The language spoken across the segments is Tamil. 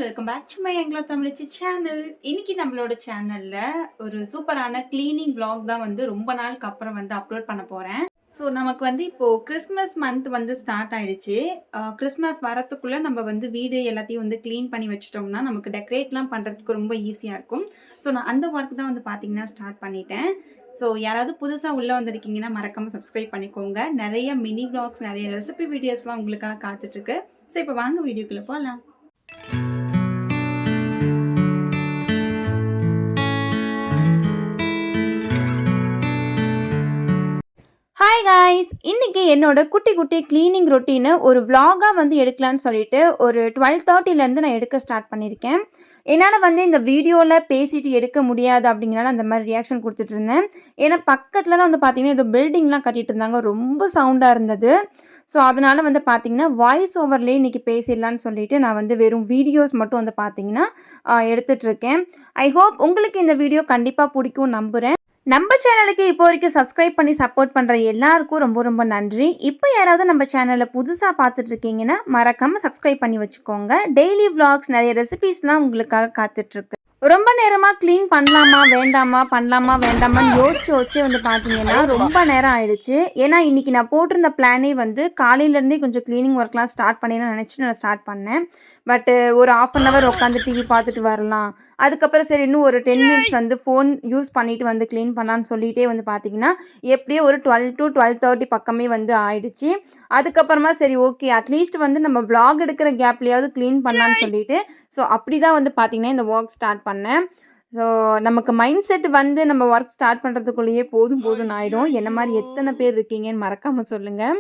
வெல்கம் பேக் டு மை எங்களோ தமிழச்சி சேனல். இன்னைக்கு நம்மளோட சேனல்ல ஒரு சூப்பரான கிளீனிங் vlog தான் வந்து ரொம்ப நாளுக்கு அப்புறம் வந்து அப்லோட் பண்ண போறேன். ஸோ நமக்கு வந்து இப்போ கிறிஸ்மஸ் மந்த் வந்து ஸ்டார்ட் ஆயிடுச்சு. கிறிஸ்மஸ் வரத்துக்குள்ள நம்ம வந்து வீடு எல்லாத்தையும் வந்து க்ளீன் பண்ணி வச்சுட்டோம்னா நமக்கு டெக்கரேட்லாம் பண்ணுறதுக்கு ரொம்ப ஈஸியாக இருக்கும். ஸோ நான் அந்த ஒர்க் தான் வந்து பார்த்தீங்கன்னா ஸ்டார்ட் பண்ணிட்டேன். ஸோ யாராவது புதுசாக உள்ளே வந்திருக்கீங்கன்னா மறக்காமல் சப்ஸ்கிரைப் பண்ணிக்கோங்க. நிறைய மினி vlogs, நிறைய ரெசிபி வீடியோஸ்லாம் உங்களுக்காக காத்துட்ருக்கு. ஸோ இப்போ வாங்க வீடியோக்குள்ளே போகலாம். ஹாய் காய்ஸ், இன்னைக்கு என்னோட குட்டி குட்டி க்ளீனிங் ரொட்டீனை ஒரு vlog-ஆ வந்து எடுக்கலான்னு சொல்லிட்டு ஒரு 12:30லேருந்து நான் எடுக்க ஸ்டார்ட் பண்ணியிருக்கேன். என்னால் வந்து இந்த வீடியோவில் பேசிட்டு எடுக்க முடியாது அப்படிங்கிறனால அந்த மாதிரி ரியாக்ஷன் கொடுத்துட்டு இருந்தேன். ஏன்னா பக்கத்தில் தான் வந்து பார்த்தீங்கன்னா ஏதோ பில்டிங்லாம் கட்டிட்டு இருந்தாங்க, ரொம்ப சவுண்டாக இருந்தது. ஸோ அதனால் வந்து பார்த்தீங்கன்னா வாய்ஸ் ஓவர்லேயே இன்றைக்கி பேசிடலான்னு சொல்லிட்டு நான் வந்து வெறும் வீடியோஸ் மட்டும் வந்து பார்த்தீங்கன்னா எடுத்துகிட்ருக்கேன். ஐ ஹோப் உங்களுக்கு இந்த வீடியோ கண்டிப்பாக பிடிக்கும் நம்புகிறேன். நம்ம சேனலுக்கு இப்போ வரைக்கும் சப்ஸ்கிரைப் பண்ணி சப்போர்ட் பண்ணுற எல்லாருக்கும் ரொம்ப ரொம்ப நன்றி. இப்போ யாராவது நம்ம சேனலில் புதுசாக பார்த்துட்டு இருக்கீங்கன்னா மறக்காமல் சப்ஸ்கிரைப் பண்ணி வச்சுக்கோங்க. டெய்லி vlogs, நிறைய ரெசிபீஸ்லாம் உங்களுக்காக காத்துட்ருக்கு. ரொம்ப நேரமாக க்ளீன் பண்ணலாமா வேண்டாமா பண்ணலாமா வேண்டாமான்னு யோசிச்சு வந்து பார்த்தீங்கன்னா ரொம்ப நேரம் ஆயிடுச்சு. ஏன்னா இன்றைக்கி நான் போட்டிருந்த பிளானே வந்து காலையிலேருந்தே கொஞ்சம் க்ளீனிங் ஒர்க்லாம் ஸ்டார்ட் பண்ணிடலாம் நினச்சிட்டு நான் ஸ்டார்ட் பண்ணேன். பட்டு ஒரு 1/2 hour உட்காந்து டிவி பார்த்துட்டு வரலாம், அதுக்கப்புறம் சரி இன்னும் ஒரு 10 minutes வந்து ஃபோன் யூஸ் பண்ணிவிட்டு வந்து க்ளீன் பண்ணலான்னு சொல்லிகிட்டே வந்து பார்த்திங்கன்னா எப்படியோ ஒரு 12 to 12:30 பக்கமே வந்து ஆயிடுச்சு. அதுக்கப்புறமா சரி ஓகே அட்லீஸ்ட் வந்து நம்ம vlog எடுக்கிற கேப்லேயாவது க்ளீன் பண்ணலான்னு சொல்லிட்டு ஸோ அப்படி தான் வந்து பார்த்திங்கன்னா இந்த ஒர்க் ஸ்டார்ட் பண்ணேன். ஸோ நமக்கு மைண்ட் செட் வந்து நம்ம ஒர்க் ஸ்டார்ட் பண்ணுறதுக்குள்ளேயே போதும்னு ஆகிடும். என்ன மாதிரி எத்தனை பேர் இருக்கீங்கன்னு மறக்காமல் சொல்லுங்கள்.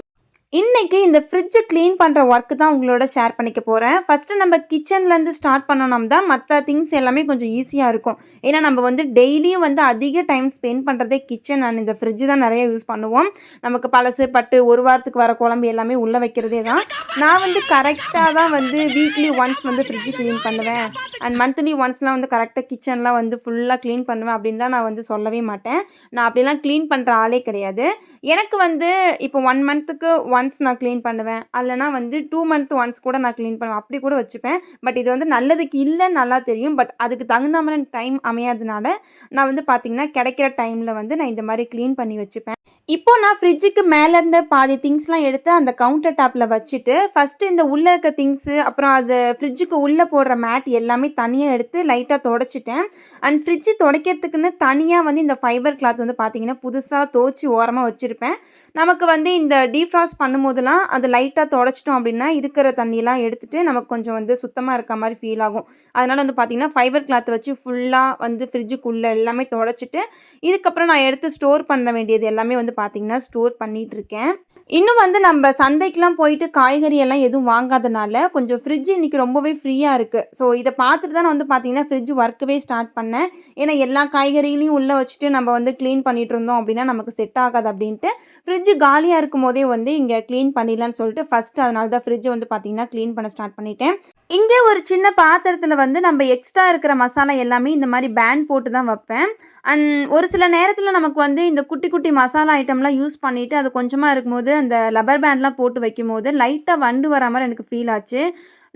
இன்றைக்கி இந்த ஃப்ரிட்ஜை க்ளீன் பண்ணுற ஒர்க்கு தான் உங்களோட ஷேர் பண்ணிக்க போகிறேன். ஃபஸ்ட்டு நம்ம கிச்சன்லேருந்து ஸ்டார்ட் பண்ணணும் தான் மற்ற திங்ஸ் எல்லாமே கொஞ்சம் ஈஸியாக இருக்கும். ஏன்னா நம்ம வந்து டெய்லியும் வந்து அதிக டைம் ஸ்பெண்ட் பண்ணுறதே கிச்சன் அண்ட் இந்த ஃப்ரிட்ஜு தான் நிறைய யூஸ் பண்ணுவோம். நமக்கு பழசு பட்டு ஒரு வாரத்துக்கு வர குழம்பு எல்லாமே உள்ளே வைக்கிறதே தான். நான் வந்து கரெக்டாக தான் வந்து வீக்லி ஒன்ஸ் வந்து ஃப்ரிட்ஜு க்ளீன் பண்ணுவேன் அண்ட் மந்த்லி ஒன்ஸ்லாம் வந்து கரெக்டாக கிச்சன்லாம் வந்து ஃபுல்லாக க்ளீன் பண்ணுவேன் அப்படின்லாம் நான் வந்து சொல்லவே மாட்டேன். நான் அப்படிலாம் க்ளீன் பண்ணுற ஆளே கிடையாது. எனக்கு வந்து இப்போ 1 month-க்கு ஒன்ஸ் நான் க்ளீன் பண்ணுவேன், இல்லைனா வந்து 2 month ஒன்ஸ் கூட நான் க்ளீன் பண்ணுவேன், அப்படி கூட வச்சுப்பேன். பட் இது வந்து நல்லதுக்கு இல்லைன்னு நல்லா தெரியும். பட் அதுக்கு தகுந்த மாதிரி டைம் அமையாததுனால நான் வந்து பார்த்திங்கன்னா கிடைக்கிற டைமில் வந்து நான் இந்த மாதிரி க்ளீன் பண்ணி வச்சுப்பேன். இப்போ நான் ஃப்ரிட்ஜுக்கு மேலே இருந்த பாதி திங்ஸ்லாம் எடுத்து அந்த கவுண்டர் டாப்பில் வச்சுட்டு ஃபஸ்ட்டு இந்த உள்ளே இருக்க திங்ஸு அப்புறம் அது ஃப்ரிட்ஜுக்கு உள்ளே போடுற மேட் எல்லாமே தனியாக எடுத்து லைட்டாக துடைச்சிட்டேன். அண்ட் ஃப்ரிட்ஜு துடைக்கிறதுக்குன்னு தனியாக வந்து இந்த ஃபைபர் கிளாத் வந்து பார்த்திங்கன்னா புதுசாக துவச்சி ஓரமாக வச்சுருப்பேன். நமக்கு வந்து இந்த டீஃப்ராஸ்ட் பண்ணும்போதெல்லாம் அது லைட்டாக துடைச்சிட்டோம் அப்படின்னா இருக்கிற தண்ணியெலாம் எடுத்துகிட்டு நமக்கு கொஞ்சம் வந்து சுத்தமாக இருக்க மாதிரி ஃபீல் ஆகும். அதனால் வந்து பார்த்திங்கன்னா ஃபைபர் கிளாத் வச்சு ஃபுல்லாக வந்து ஃப்ரிட்ஜுக்குள்ளே எல்லாமே துடைச்சிட்டு இதுக்கப்புறம் நான் எடுத்து ஸ்டோர் பண்ண வேண்டியது எல்லாமே வந்து பார்த்திங்கன்னா ஸ்டோர் பண்ணிகிட்ருக்கேன். இன்னும் வந்து நம்ம சந்தைக்கெலாம் போயிட்டு காய்கறி எல்லாம் எதுவும் வாங்காதனால கொஞ்சம் ஃப்ரிட்ஜ் இன்றைக்கி ரொம்பவே ஃப்ரீயாக இருக்குது. ஸோ இதை பார்த்துட்டு தான் நான் வந்து பார்த்திங்கன்னா ஃப்ரிட்ஜ் ஒர்க்கவே ஸ்டார்ட் பண்ணேன். ஏன்னா எல்லா காய்கறிகளையும் உள்ளே வச்சுட்டு நம்ம வந்து க்ளீன் பண்ணிகிட்டு இருந்தோம் அப்படின்னா நமக்கு செட் ஆகாது அப்படின்ட்டு ஃப்ரிட்ஜ் காலியாக இருக்கும் போதே வந்து இங்கே க்ளீன் பண்ணிடலான்னு சொல்லிட்டு ஃபஸ்ட்டு அதனால தான் ஃப்ரிட்ஜை வந்து பார்த்திங்கன்னா க்ளீன் பண்ண ஸ்டார்ட் பண்ணிட்டேன். இங்கே ஒரு சின்ன பாத்திரத்தில் வந்து நம்ம எக்ஸ்ட்ரா இருக்கிற மசாலா எல்லாமே இந்த மாதிரி பேன் போட்டு தான் வைப்பேன். அண்ட் ஒரு சில நேரத்தில் நமக்கு வந்து இந்த குட்டி குட்டி மசாலா ஐட்டம்லாம் யூஸ் பண்ணிவிட்டு அது கொஞ்சமாக இருக்கும்போது அந்த லப்பர் பேண்ட்லாம் போட்டு வைக்கும்போது லைட்டாக வண்டு வர மாதிரி எனக்கு ஃபீல் ஆச்சு.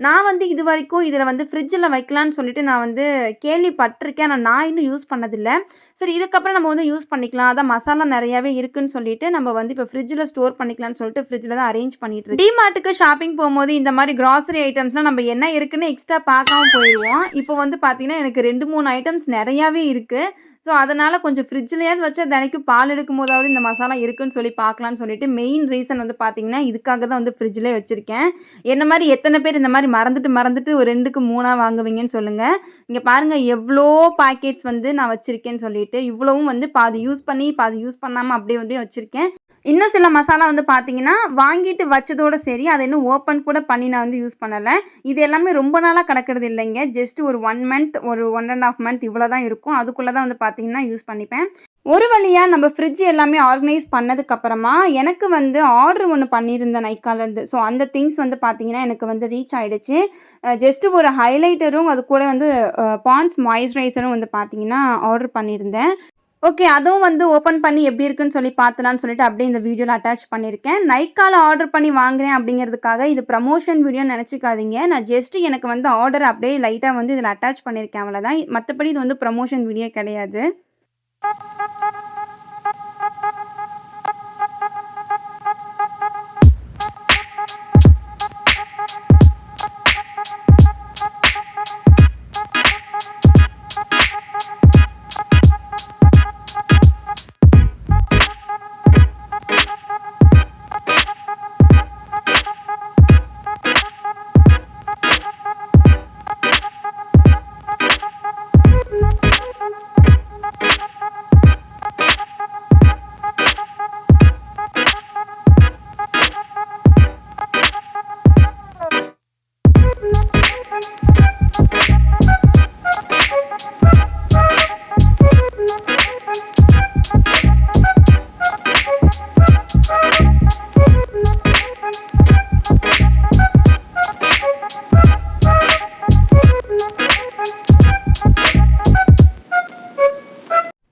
நான் வந்து இது வரைக்கும் இதில் வந்து ஃப்ரிட்ஜில் வைக்கலான்னு சொல்லிட்டு நான் வந்து கேள்விப்பட்டிருக்கேன். ஆனால் நான் இன்னும் யூஸ் பண்ணதில்லை. சரி இதுக்கப்புறம் நம்ம வந்து யூஸ் பண்ணிக்கலாம், அதான் மசாலா நிறையாவே இருக்குதுன்னு சொல்லிட்டு நம்ம வந்து இப்போ ஃப்ரிட்ஜில் ஸ்டோர் பண்ணிக்கலாம்னு சொல்லிட்டு ஃப்ரிட்ஜில் தான் அரேஞ்ச் பண்ணிட்டு இருக்கேன். டிமார்ட்டுக்கு ஷாப்பிங் போகும்போது இந்த மாதிரி கிராசரி ஐட்டம்ஸ்லாம் நம்ம என்ன இருக்குன்னு எக்ஸ்ட்ரா பார்க்காம போயிடுவோம். இப்போ வந்து பார்த்தீங்கன்னா எனக்கு 2-3 ஐட்டம்ஸ் நிறையாவே இருக்குது. ஸோ அதனால் கொஞ்சம் ஃப்ரிட்ஜ்லேயாவது வச்சா தினைக்கும் பால் எடுக்கும் போதாவது இந்த மசாலா இருக்குதுன்னு சொல்லி பார்க்கலான்னு சொல்லிட்டு மெயின் ரீசன் வந்து பார்த்திங்கன்னா இதுக்காக தான் வந்து ஃப்ரிட்ஜிலே வச்சுருக்கேன். என்ன மாதிரி எத்தனை பேர் இந்த மாதிரி மறந்துட்டு ஒரு 2க்கு 3 வாங்குவீங்கன்னு சொல்லுங்கள். இங்கே பாருங்கள் எவ்வளோ பாக்கெட்ஸ் வந்து நான் வச்சுருக்கேன்னு சொல்லிட்டு இவ்வளவும் வந்து பாதி யூஸ் பண்ணி பாதி யூஸ் பண்ணாமல் அப்படியே வச்சுருக்கேன். இன்னும் சில மசாலா வந்து பார்த்திங்கன்னா வாங்கிட்டு வச்சதோடு சரி அதை இன்னும் ஓப்பன் கூட பண்ணி நான் வந்து யூஸ் பண்ணலை. இது எல்லாமே ரொம்ப நாளாக கிடக்கிறது இல்லைங்க. ஜஸ்ட் ஒரு 1 month ஒரு 1.5 month இவ்வளோ தான் இருக்கும். அதுக்குள்ளே தான் வந்து பார்த்திங்கன்னா யூஸ் பண்ணிப்பேன். ஒரு வழியாக நம்ம ஃப்ரிட்ஜ் எல்லாமே ஆர்கனைஸ் பண்ணதுக்கப்புறமா எனக்கு வந்து ஆர்டர் ஒன்று பண்ணியிருந்தேன் நைக்காலேருந்து. ஸோ அந்த திங்ஸ் வந்து பார்த்திங்கன்னா எனக்கு வந்து ரீச் ஆகிடுச்சு. ஜஸ்ட்டு ஒரு ஹைலைட்டரும் அது கூட வந்து பாண்ட்ஸ் மாய்ஸ்சரைசரும் வந்து பார்த்திங்கன்னா ஆர்டர் பண்ணியிருந்தேன். ஓகே. அதுவும் வந்து ஓப்பன் பண்ணி எப்படி இருக்குன்னு சொல்லி பார்த்தலான்னு சொல்லிட்டு அப்படியே இந்த வீடியோல அட்டாச் பண்ணியிருக்கேன். நைக்கால ஆர்டர் பண்ணி வாங்குறேன் அப்படிங்கிறதுக்காக இது ப்ரமோஷன் வீடியோன்னு நெனச்சுக்காதீங்க. நான் ஜஸ்ட் எனக்கு வந்து ஆர்டர் அப்படியே லைட்டா வந்து இதில அட்டாச் பண்ணியிருக்கேன் அவ்வளோதான். மத்தபடி இது வந்து ப்ரமோஷன் வீடியோ கிடையாது.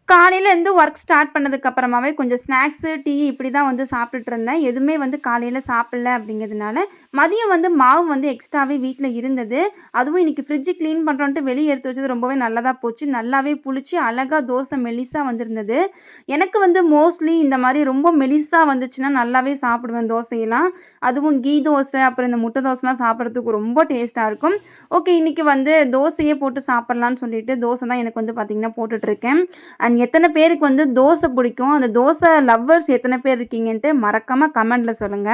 காலையில இருந்து ஒர்க் ஸ்டார்ட் பண்ணதுக்கு அப்புறமாவே கொஞ்சம் ஸ்நாக்ஸு, டீ இப்படி தான் வந்து சாப்பிட்டுட்டு இருந்தேன். எதுவுமே வந்து காலையில சாப்பிடல அப்படிங்கிறதுனால, மதியம் வந்து மாவு வந்து எக்ஸ்ட்ராவே வீட்ல இருந்தது. அதுவும் இன்னைக்கு ஃப்ரிட்ஜ் கிளீன் பண்றோன்ட்டு வெளிய எடுத்து வச்சது ரொம்பவே நல்லதா போச்சு. நல்லாவே புளிச்சு அழகா தோசை மெலிசா வந்திருந்தது. எனக்கு வந்து மோஸ்ட்லி இந்த மாரி ரொம்ப மெலிசா வந்துச்சுன்னா நல்லாவே சாப்பிடுவேன் தோசையெல்லாம். அதுவும் கீ தோசை, அப்புறம் இந்த முட்டை தோசைலாம் சாப்பிடுறதுக்கு ரொம்ப டேஸ்ட்டா இருக்கும். ஓகே, இன்னைக்கு வந்து தோசையே போட்டு சாப்பிடலான்னு சொல்லிட்டு தோசை தான் எனக்கு வந்து பார்த்தீங்கன்னா போட்டுட்ருக்கேன். அண்ட் எத்தனை பேருக்கு வந்து தோசை பிடிக்கும்? அந்த தோசை லவ்வர்ஸ் எத்தனை பேர் இருக்கீங்கன்ட்டு மறக்காம கமெண்ட்ல சொல்லுங்க.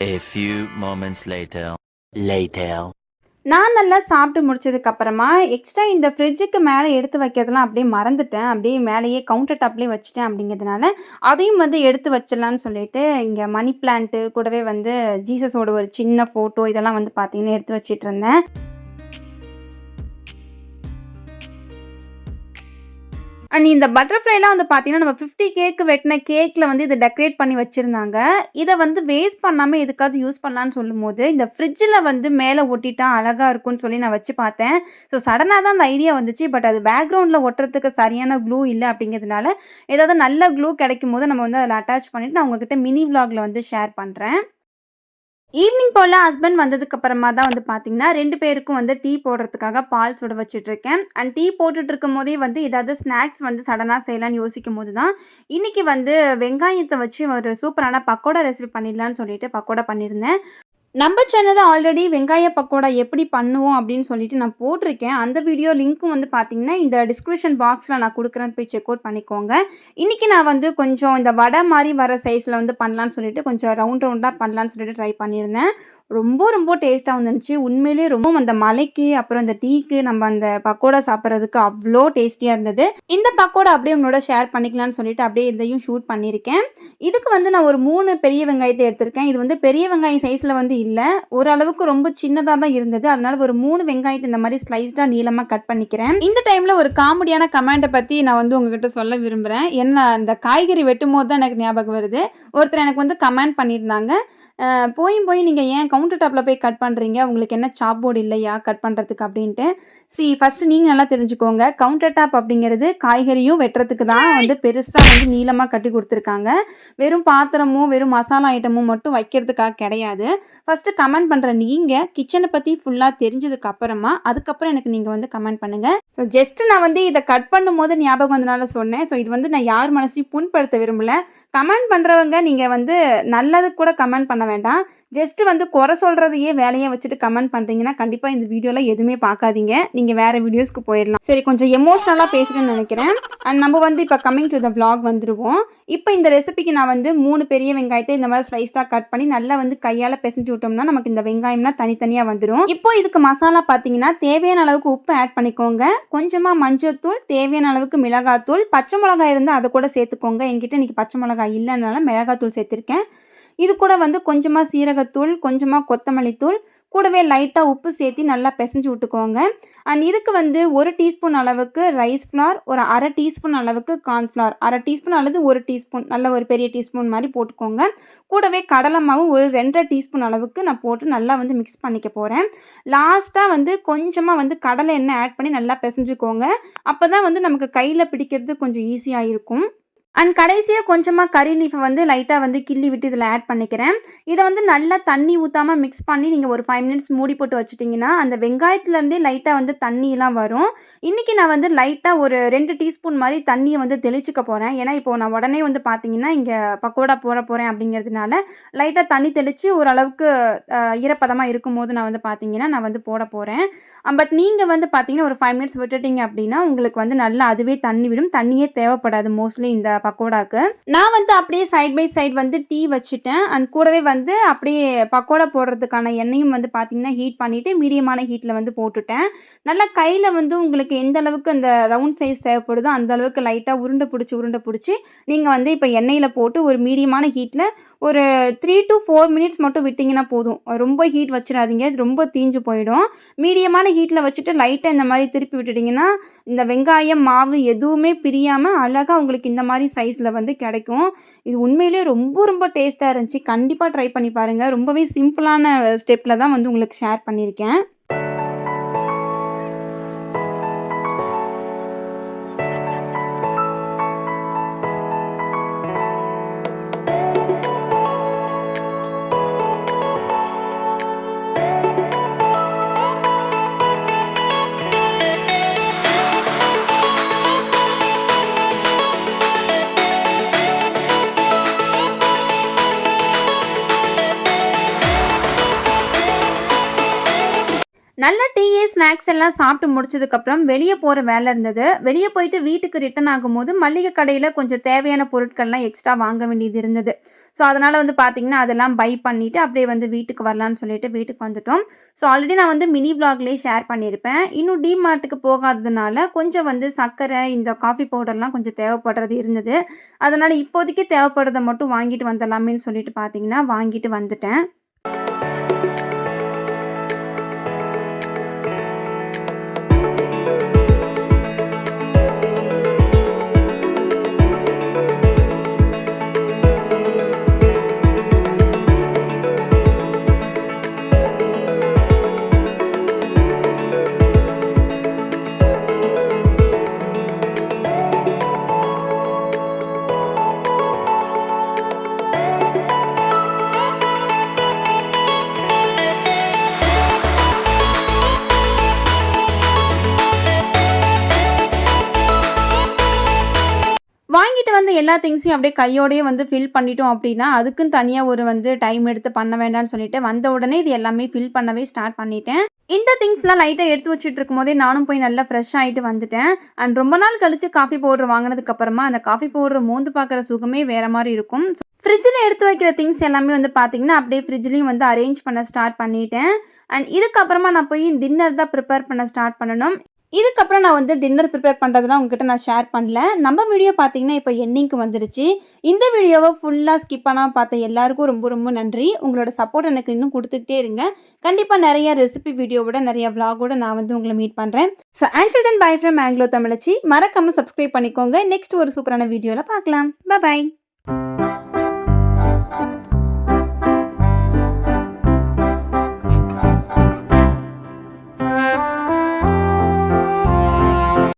A few moments later. Later. நான் நல்லா சாப்பிட்டு முடிச்சதுக்கப்புறமா, எக்ஸ்ட்ரா இந்த ஃப்ரிட்ஜுக்கு மேலே எடுத்து வைக்கிறதெல்லாம் அப்படியே மறந்துட்டேன். அப்படியே மேலேயே கவுண்டர் டாப்லேயே வச்சுட்டேன் அப்படிங்கிறதுனால, அதையும் வந்து எடுத்து வச்சிடலான்னு சொல்லிட்டு, இங்கே மணி பிளான்ட்டு கூடவே வந்து ஜீசஸோட ஒரு சின்ன ஃபோட்டோ இதெல்லாம் வந்து பார்த்தீங்கன்னா எடுத்து வச்சிட்டுருந்தேன். அண்ட் இந்த பட்டர்ஃப்ளைலாம் வந்து பார்த்தீங்கன்னா, நம்ம 50 கேக்கு வெட்டின கேக்ல வந்து இத டெக்கரேட் பண்ணி வச்சிருந்தாங்க. இத வந்து வேஸ்ட் பண்ணாம எதுக்காவது யூஸ் பண்ணலான்னு சொல்லும்போது, இந்த ஃப்ரிட்ஜில வந்து மேல ஒட்டிட்டா அழகா இருக்கும்ன்னு சொல்லி நான் வச்சு பார்த்தேன். ஸோ சடனா தான் அந்த ஐடியா வந்துச்சு. பட் அது பேக்கிரவுண்ட்ல ஒட்டுறதுக்கு சரியான க்ளூ இல்ல அப்படிங்கிறதுனால, ஏதாவது நல்ல க்ளூ கிடைக்கும்போது நம்ம வந்து அதில அட்டாச் பண்ணிட்டு நான் உங்ககிட்ட மினி விளாக்ல வந்து ஷேர் பண்றேன். ஈவினிங் போல ஹஸ்பண்ட் வந்ததுக்கு அப்புறமா தான் வந்து பார்த்தீங்கன்னா, 2 பேருக்கும் வந்து டீ போடுறதுக்காக பால் சுட வச்சுட்ருக்கேன். அண்ட் டீ போட்டுட்டு இருக்கும்போதே வந்து ஏதாவது ஸ்நாக்ஸ் வந்து சடனா செய்யலான்னு யோசிக்கும்போது தான், இன்னைக்கு வந்து வெங்காயத்த வச்சு ஒரு சூப்பரான பக்கோடா ரெசிபி பண்ணிடலான்னு சொல்லிட்டு பக்கோடா பண்ணியிருந்தேன். நம்ம சேனல்ல ஆல்ரெடி வெங்காய பக்கோடா எப்படி பண்ணுவோம் அப்படின்னு சொல்லிட்டு நான் போட்டிருக்கேன். அந்த வீடியோ லிங்க்கும் வந்து பார்த்தீங்கன்னா, இந்த டிஸ்கிரிப்ஷன் பாக்ஸ்ல நான் குடுக்குறேன். போய் செக் அவுட் பண்ணிக்கோங்க. இன்னைக்கு நான் வந்து கொஞ்சம் இந்த வடை மாரி வர சைஸ்ல வந்து பண்ணலான்னு சொல்லிட்டு, கொஞ்சம் ரவுண்ட் ரவுண்டா பண்ணலான்னு சொல்லிட்டு ட்ரை பண்ணியிருந்தேன். ரொம்ப ரொம்ப டேஸ்ட்டா வந்துருந்துச்சு. உண்மையிலேயே ரொம்ப அந்த மழைக்கு, அப்புறம் இந்த டீக்கு நம்ம அந்த பக்கோடா சாப்பிடுறதுக்கு அவ்ளோ டேஸ்டியா இருந்தது. இந்த பக்கோடா அப்படியே உங்களோட ஷேர் பண்ணிக்கலான்னு சொல்லிட்டு அப்படியே இதையும் ஷூட் பண்ணியிருக்கேன். இதுக்கு வந்து நான் ஒரு 3 பெரிய வெங்காயத்த எடுத்திருக்கேன். இது வந்து பெரிய வெங்காயம் சைஸ்ல வந்து இல்ல. ஓரளவுக்கு ரொம்ப சின்னதா தான் இருந்தது. அதனால ஒரு 3 வெங்காயத்த இந்த மாரி ஸ்லைஸ்டா நீளமா கட் பண்ணிக்கிறேன். இந்த டைம்ல ஒரு காமெடியான கமெண்ட்ட பத்தி நான் வந்து உங்ககிட்ட சொல்ல விரும்புறேன். என்ன இந்த காய்கறி வெட்டும்போது தான் எனக்கு ஞாபகம் வருது. ஒருத்தர் எனக்கு வந்து கமெண்ட் பண்ணியிருந்தாங்க. போயும் போய் நீங்க ஏன் கவுண்டர் டாப்ல போய் கட் பண்றீங்க? உங்களுக்கு என்ன சாப் போர்டு இல்லையா கட் பண்றதுக்கு அப்படின்ட்டு. ஃபர்ஸ்ட் நீங்க நல்லா தெரிஞ்சுக்கோங்க. கவுண்டர் டாப் அப்படிங்கிறது காய்கறியும் வெட்டுறதுக்கு தான் வந்து பெருசா வந்து நீளமா கட்டி குடுத்துருக்காங்க. வெறும் பாத்திரமும், வெறும் மசாலா ஐட்டமும் மட்டும் வைக்கிறதுக்காக கிடையாது. ஃபர்ஸ்ட்டு கமெண்ட் பண்ற நீங்க கிச்சன பத்தி ஃபுல்லா தெரிஞ்சதுக்கு அப்புறமா, அதுக்கப்புறம் எனக்கு நீங்க வந்து கமெண்ட் பண்ணுங்க. ஜஸ்ட் நான் வந்து இத கட் பண்ணும்போது ஞாபகம் வந்தனால சொன்னேன். இது வந்து நான் யார் மனசையும் புண்படுத்த விரும்பல. கமெண்ட் பண்ணுறவங்க நீங்கள் வந்து நல்லதுக்கு கூட கமெண்ட் பண்ண வேண்டாம். ஜஸ்ட்டு வந்து குறை சொல்கிறதையே வேலையை வச்சுட்டு கமெண்ட் பண்ணுறீங்கன்னா கண்டிப்பாக இந்த வீடியோவில் எதுவுமே பார்க்காதீங்க. நீங்கள் வேறு வீடியோஸ்க்கு போயிடலாம். சரி, கொஞ்சம் எமோஷ்னலாக பேசிட்டேன்னு நினைக்கிறேன். அண்ட் நம்ம வந்து இப்போ கம்மிங் டு த vlog வந்துடுவோம். இப்போ இந்த ரெசிபிக்கு நான் வந்து 3 பெரிய வெங்காயத்தை இந்த மாதிரி ஸ்லைஸாக கட் பண்ணி நல்லா வந்து கையால் பிசைஞ்சு விட்டோம்னா நமக்கு இந்த வெங்காயம்லாம் தனித்தனியாக வந்துடும். இப்போ இதுக்கு மசாலா பார்த்தீங்கன்னா தேவையான அளவுக்கு உப்பு ஆட் பண்ணிக்கோங்க. கொஞ்சமாக மஞ்சள்தூள், தேவையான அளவுக்கு மிளகாத்தூள், பச்சை மிளகாய் இருந்தால் அதை கூட சேர்த்துக்கோங்க. என்கிட்ட இன்றைக்கி பச்சை மிளகாய் இல்லைனால மிளகாத்தூள் சேர்த்துருக்கேன். இது கூட வந்து கொஞ்சமாக சீரகத்தூள், கொஞ்சமாக கொத்தமல்லி தூள், கூடவே லைட்டாக உப்பு சேர்த்து நல்லா பிசைஞ்சு விட்டுக்கோங்க. அண்ட் இதுக்கு வந்து 1 டீஸ்பூன் அளவுக்கு ரைஸ் ஃப்ளார், ஒரு 1/2 டீஸ்பூன் அளவுக்கு கார்ன்ஃப்ளார், 1/2 டீஸ்பூன் அல்லது 1 டீஸ்பூன், நல்ல ஒரு பெரிய டீஸ்பூன் மாதிரி போட்டுக்கோங்க. கூடவே கடலை மாவு ஒரு 2 டீஸ்பூன் அளவுக்கு நான் போட்டு நல்லா வந்து மிக்ஸ் பண்ணிக்க போகிறேன். லாஸ்ட்டாக வந்து கொஞ்சமாக வந்து கடலை எண்ணெய் ஆட் பண்ணி நல்லா பிசைஞ்சுக்கோங்க. அப்போ தான் வந்து நமக்கு கையில் பிடிக்கிறது கொஞ்சம் ஈஸியாக இருக்கும். அண்ட் கடைசியாக கொஞ்சமாக கறி லீஃபை வந்து லைட்டாக வந்து கிள்ளி விட்டு இதில் ஆட் பண்ணிக்கிறேன். இதை வந்து நல்லா தண்ணி ஊற்றாமல் மிக்ஸ் பண்ணி நீங்கள் ஒரு 5 மினிட்ஸ் மூடி போட்டு வச்சுட்டிங்கன்னா அந்த வெங்காயத்துலேருந்தே லைட்டாக வந்து தண்ணியெலாம் வரும். இன்றைக்கி நான் வந்து லைட்டாக ஒரு 2 டீஸ்பூன் மாதிரி தண்ணியை வந்து தெளிச்சுக்க போகிறேன். ஏன்னா இப்போது நான் உடனே வந்து பார்த்தீங்கன்னா இங்கே பக்கோடா போட போகிறேன் அப்படிங்கிறதுனால லைட்டாக தண்ணி தெளித்து ஓரளவுக்கு ஈரப்பதமாக இருக்கும்போது நான் வந்து பார்த்தீங்கன்னா நான் வந்து போட போகிறேன். பட் நீங்கள் வந்து பார்த்தீங்கன்னா ஒரு 5 மினிட்ஸ் விட்டுட்டிங்க அப்படின்னா உங்களுக்கு வந்து நல்லா அதுவே தண்ணி விடும். தண்ணியே தேவைப்படாது மோஸ்ட்லி இந்த பக்கோடாக்கு. நான் வந்து அப்படியே சைட் பை சைட் வந்து டீ வச்சுட்டேன். அண்ட் கூடவே வந்து அப்படியே பக்கோடா போடுறதுக்கான எண்ணெயும் வந்து பார்த்தீங்கன்னா ஹீட் பண்ணிவிட்டு மீடியமான ஹீட்டில் வந்து போட்டுட்டேன். நல்லா கையில் வந்து உங்களுக்கு எந்த அளவுக்கு அந்த ரவுண்ட் சைஸ் தேவைப்படுதோ அந்த அளவுக்கு லைட்டாக உருண்டை பிடிச்சி நீங்கள் வந்து இப்போ எண்ணெயில் போட்டு ஒரு மீடியமான ஹீட்டில் ஒரு 3 to 4 மினிட்ஸ் மட்டும் விட்டிங்கன்னா போதும். ரொம்ப ஹீட் வச்சிடாதீங்க, ரொம்ப தீஞ்சு போயிடும். மீடியமான ஹீட்டில் வச்சுட்டு லைட்டாக இந்த மாதிரி திருப்பி விட்டுட்டிங்கன்னா இந்த வெங்காயம் மாவு எதுவுமே பிரியாமல் அழகாக உங்களுக்கு இந்த மாதிரி சைஸில் வந்து கிடைக்கும். இது உண்மையிலே ரொம்ப ரொம்ப டேஸ்ட்டாக இருந்துச்சு. கண்டிப்பாக ட்ரை பண்ணி பாருங்கள். ரொம்பவே சிம்பிளான ஸ்டெப்பில் தான் வந்து உங்களுக்கு ஷேர் பண்ணியிருக்கேன். நல்ல டீ, ஸ்நாக்ஸ் எல்லாம் சாப்பிட்டு முடிச்சதுக்கப்புறம் வெளியே போகிற வேலை இருந்தது. வெளியே போயிட்டு வீட்டுக்கு ரிட்டர்ன் ஆகும்போது மளிகை கடையில் கொஞ்சம் தேவையான பொருட்கள்லாம் எக்ஸ்ட்ரா வாங்க வேண்டியது இருந்தது. ஸோ அதனால் வந்து பார்த்திங்கன்னா அதெல்லாம் பை பண்ணிவிட்டு அப்படியே வந்து வீட்டுக்கு வரலான்னு சொல்லிட்டு வீட்டுக்கு வந்துட்டோம். ஸோ ஆல்ரெடி நான் வந்து மினி விளாக்லேயே ஷேர் பண்ணியிருப்பேன். இன்னும் டிமார்ட்டுக்கு போகாததுனால கொஞ்சம் வந்து சர்க்கரை, இந்த காஃபி பவுடர்லாம் கொஞ்சம் தேவைப்படுறது இருந்தது. அதனால் இப்போதைக்கு தேவைப்படுறதை மட்டும் வாங்கிட்டு வந்துடலாமேன்னு சொல்லிட்டு பார்த்திங்கன்னா வாங்கிட்டு வந்துட்டேன். வாங்கிட்டு வந்து எல்லா திங்ஸையும் அப்படியே கையோடையே வந்து ஃபில் பண்ணிட்டோம் அப்படின்னா அதுக்குன்னு தனியாக ஒரு வந்து டைம் எடுத்து பண்ண வேண்டாம்னு சொல்லிட்டு வந்த உடனே இது எல்லாமே ஃபில் பண்ணவே ஸ்டார்ட் பண்ணிட்டேன். இந்த திங்ஸ்லாம் லைட்டாக எடுத்து வச்சுட்டு இருக்கும் போதே நானும் போய் நல்லா ஃப்ரெஷ் ஆகிட்டு வந்துட்டேன். அண்ட் ரொம்ப நாள் கழிச்சு காஃபி பவுடர் வாங்கினதுக்கப்புறமா அந்த காஃபி பவுடர் மோந்து பார்க்குற சுகமே வேறு மாதிரி இருக்கும். ஃப்ரிட்ஜில் எடுத்து வைக்கிற திங்ஸ் எல்லாமே வந்து பார்த்திங்கன்னா அப்படியே ஃப்ரிட்ஜ்லேயும் வந்து அரேஞ்ச் பண்ண ஸ்டார்ட் பண்ணிட்டேன். அண்ட் இதுக்கப்புறமா நான் போய் டின்னர் தான் ப்ரிப்பேர் பண்ண ஸ்டார்ட் பண்ணணும். இதுக்கப்புறம் நான் வந்து டின்னர் ப்ரிப்பேர் பண்ணுறதுலாம் உங்ககிட்ட நான் ஷேர் பண்ணல. நம்ம வீடியோ பார்த்தீங்கன்னா இப்போ எண்டிங்க்கு வந்துருச்சு. இந்த வீடியோவை ஃபுல்லாக ஸ்கிப் பண்ணாமல் பார்த்த எல்லாருக்கும் ரொம்ப ரொம்ப நன்றி. உங்களோட சப்போர்ட் எனக்கு இன்னும் கொடுத்துக்கிட்டே இருங்க. கண்டிப்பாக நிறைய ரெசிபி வீடியோவோட நிறைய விளாகோட நான் வந்து உங்களை மீட் பண்ணுறேன். So until then bye from Anglo Tamizhachi. மறக்காமல் சப்ஸ்கிரைப் பண்ணிக்கோங்க. நெக்ஸ்ட் ஒரு சூப்பரான வீடியோவில் பார்க்கலாம். பாய்.